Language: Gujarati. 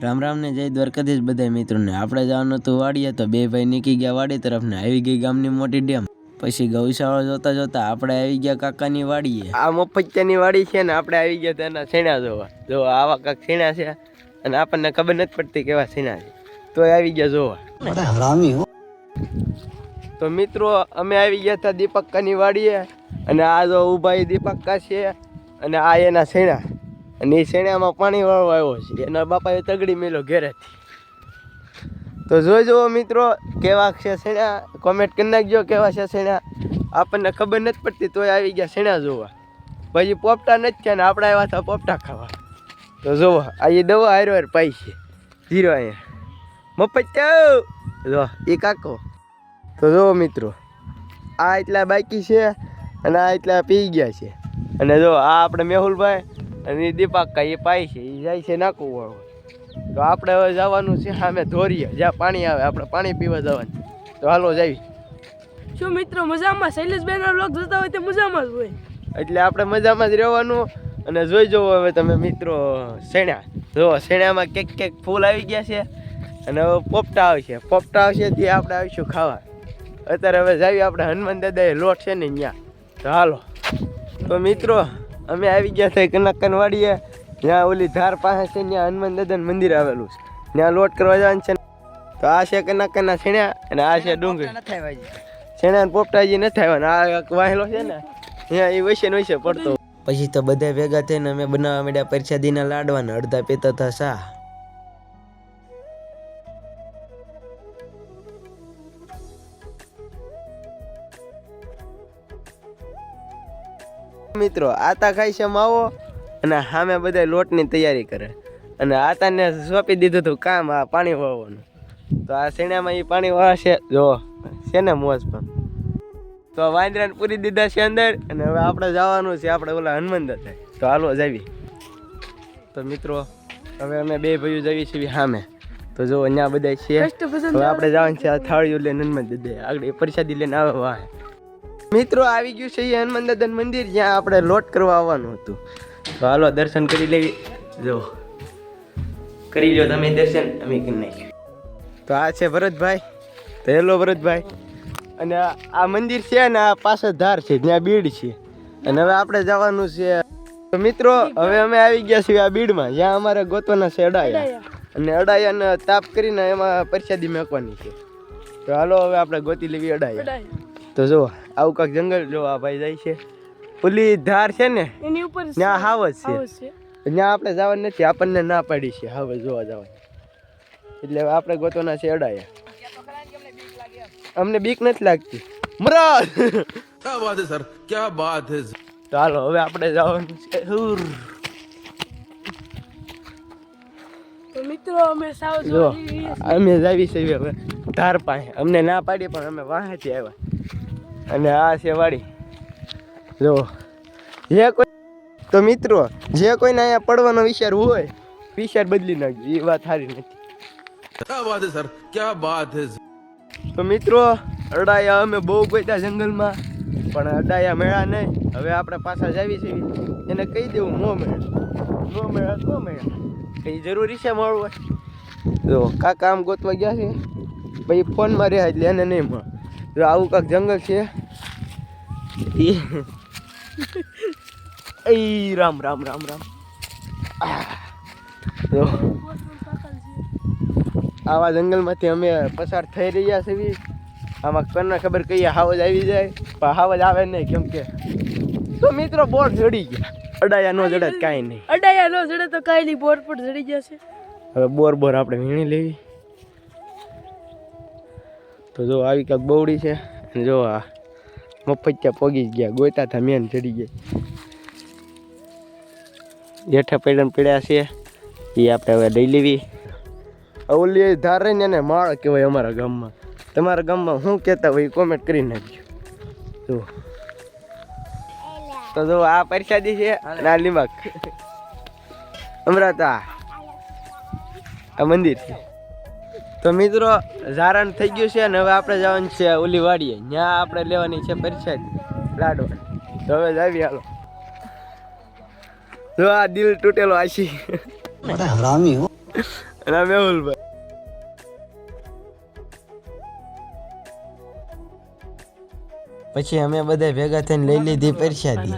રામ રામ ને જય દ્વારકાધીશ બધા મિત્રોને. આપણે જવાનું હતું વાડીએ, તો બે ભાઈ નીકળી ગયા વાડી તરફ ને આવી ગઈ ગામની મોટી ડેમ. પછી ગૌશાળા જોતા જોતા આપણે આવી ગયા કાકાની વાડીએ. આ મફતિયાની વાડી છે ને આપણે આવી ગયા તેના છેણા જોવા. જો આવા કાક છેણા છે અને આપણને ખબર નથી પડતી કેવા છેણા છે, તો આવી ગયા જોવા. હરામી હો. તો મિત્રો અમે આવી ગયા હતા દીપક્કાની વાડીએ અને આ જો ઊભા દીપક્કા છે અને આ એના છેણા. અને એ શેણામાં પાણી વાળવા આવ્યો છે, એના બાપાએ તગડી મેલો ઘેરેથી. તો જોઈ મિત્રો કેવા છે શેણા, કોમેન્ટ કરી નાખજો કેવા છે શેણા. આપણને ખબર નથી પડતી તોય આવી ગયા શેણા જોવા. પછી પોપટા નથી થયા ને આપણે આવ્યા હતા પોપટા ખાવા. તો જોવો આ એ દવા હાર પાઈ છે ધીરો અહીંયા મફત જો એ કાકો. તો જોવો મિત્રો આ એટલા બાકી છે અને આ એટલા પી ગયા છે. અને જો આ આપણે મેહુલભાઈ અને દીપક એ પાય છે, એ જાય છે નાખવું વાળો. તો આપણે હવે જવાનું છે સામે ધોરીએ, જ્યાં પાણી આવે આપણે પાણી પીવા જવાનું. તો હાલો જાવી. શું મિત્રો મજામાં? શૈલેષભાઈનો વ્લોગ જોતા હોય તો મજામાં જ હોય, એટલે આપણે મજામાં જ રહેવાનું. અને જોઈ જવો હવે તમે મિત્રો શેણા. જો શેણામાં કેક ફૂલ આવી ગયા છે અને હવે પોપટા આવશે. પોપટા આવશે તે આપણે આવીશું ખાવા. અત્યારે હવે જાવી આપણે હનુમાન દાદાએ લોટ છે ને ત્યાં. તો હાલો. તો મિત્રો અમે આવી ગયા હતા કનકન વાડીએ, ત્યાં ઓલી ધાર પાસે છે ત્યાં હનુમાન દાદાનું મંદિર આવેલું છે, ત્યાં લોટ કરવા જવાનું છે. તો આ છે કનકના છેણા અને આ છે ડુંગળી. છેણા પોપટાજી નથી આવ્યા. આ વાહેલો છે ને ત્યાં એ વૈસે પડતો. પછી તો બધા ભેગા થઈને અમે બનાવવા માંડ્યા પરસાદીના લાડવાના. અડધા પીતા હતા શા. મિત્રો આતા ખાઈ છે માવો અને સામે બધા લોટની તૈયારી કરે. અને આતાને સોંપી દીધું હતું કામ આ પાણી વાળવાનું. તો આ શેણામાં એ પાણી વાળશે. જો છે ને મોજ પણ. તો વાંદરાને પૂરી દીધા છે અંદર અને હવે આપણે જવાનું છે આપણે ઓલા હનુમાન દાદા. તો હાલો જાવી. તો મિત્રો હવે અમે બે ભાઈઓ જઈએ છીએ સામે. તો જો અહીંયા બધા છે. હવે આપણે જવાનું છે આ થાળીઓ લઈને હનુમાન દાદા આગળ પ્રસાદી લઈને આવે વાહ. મિત્રો આવી ગયું છે એ હનુમાન દાદાનું મંદિર, જ્યાં આપણે લોટ કરવા આવવાનું હતું. તો હાલો દર્શન કરી લેવી. જો કરી લો તમે દર્શન, અમે કરી નાખ્યું. તો આ છે ભરતભાઈ. તો હેલો ભરતભાઈ. અને આ મંદિર છે ને આ પાસે ધાર છે ત્યાં બીડ છે. અને હવે આપણે જવાનું છે. તો મિત્રો હવે અમે આવી ગયા છીએ આ બીડમાં, જ્યાં અમારે ગોતવાના છે અડાયા. અને અડાયાને તાપ કરીને એમાં પ્રસાદી મેકવાની છે. તો હાલો હવે આપણે ગોતી લેવી અડાયા. તો જો આવું કાંક જંગલ જો આ ભાઈ જાય છે. ઓલી ધાર છે ને એની ઉપર ત્યાં હાવજ છે, ત્યાં આપણે જવાનું નથી, આપણને ના પાડી છે હાવજ જોવા જવાની. એટલે હવે આપણે ગોતવાના છે અડાયા. અમને બીક નથી લાગતી. મરાજ ક્યા બાત હે સર, ક્યા બાત હે. તો હાલો હવે આપણે જવાનું છે. તો મિત્રો અમે જાવી છે હવે ધાર પાસે. અમને ના પાડી પણ અમે વાહેથી આવ્યા. અને આ છે વાડી. જો જે કોઈ તો મિત્રો જે કોઈને અહીંયા પડવાનો વિચાર હોય વિચાર બદલી નાખજો, એ વાત સારી નથી. ક્યા બાત હે સર, ક્યા બાત હે. તો મિત્રો અડાયા અમે બહુ ગોત્યા જંગલમાં પણ અડાયા મેળા નહીં. હવે આપણે પાછા જાવી છે એને કહી દેવું નો મેળા કઈ જરૂરી છે મળવું. જો કાકા આમ ગોતવા ગયા છે ભાઈ, ફોનમાં રહ્યા એટલે એને નહીં મળે. જો આવું કાંક જંગલ છે. રામ રામ રામ રામ. જો આવા જંગલમાંથી અમે પસાર થઈ રહ્યા છીએ. આમાં કોને ખબર કઈ હાવજ આવી જાય, પણ હાવજ આવે નહીં કેમ કે. તો મિત્રો બોર જડી ગયા. અડાયા નો જડે કાંઈ નહીં. અડાયા નો જડે તો કાંઈ નહીં, બોર પર જડી જશે. હવે બોર આપણે વીણી લેવી. તો જો આવી કાંક બવડી છે. જો આ મફતિયા પોગી ગયા, ગોતા હતા મેન ચડી ગયા. જેઠા પડ્યા છે એ આપણે હવે લઈ લેવી. ઓલી ધાર રહીને એને માળ કહેવાય અમારા ગામમાં. તમારા ગામમાં શું કહેતા હોય કોમેન્ટ કરી નાખજો. જો તો જો આ પ્રસાદી છે અને આ લીંબક અમરાતા આ મંદિર છે. તો મિત્રો ઝારણ થઈ ગયું છે અને હવે આપણે જવાનું છે ઓલી વાડીએ, ત્યાં આપણે લેવાની છે પ્રસાદી લાડવા. તો હવે જાવી હાલો. જો આ દિલ તૂટેલો આશી. હરામી હો. અને આ મેહુલભાઈ. પછી અમે બધા ભેગા થઈને લઈ લીધી પરસાદી.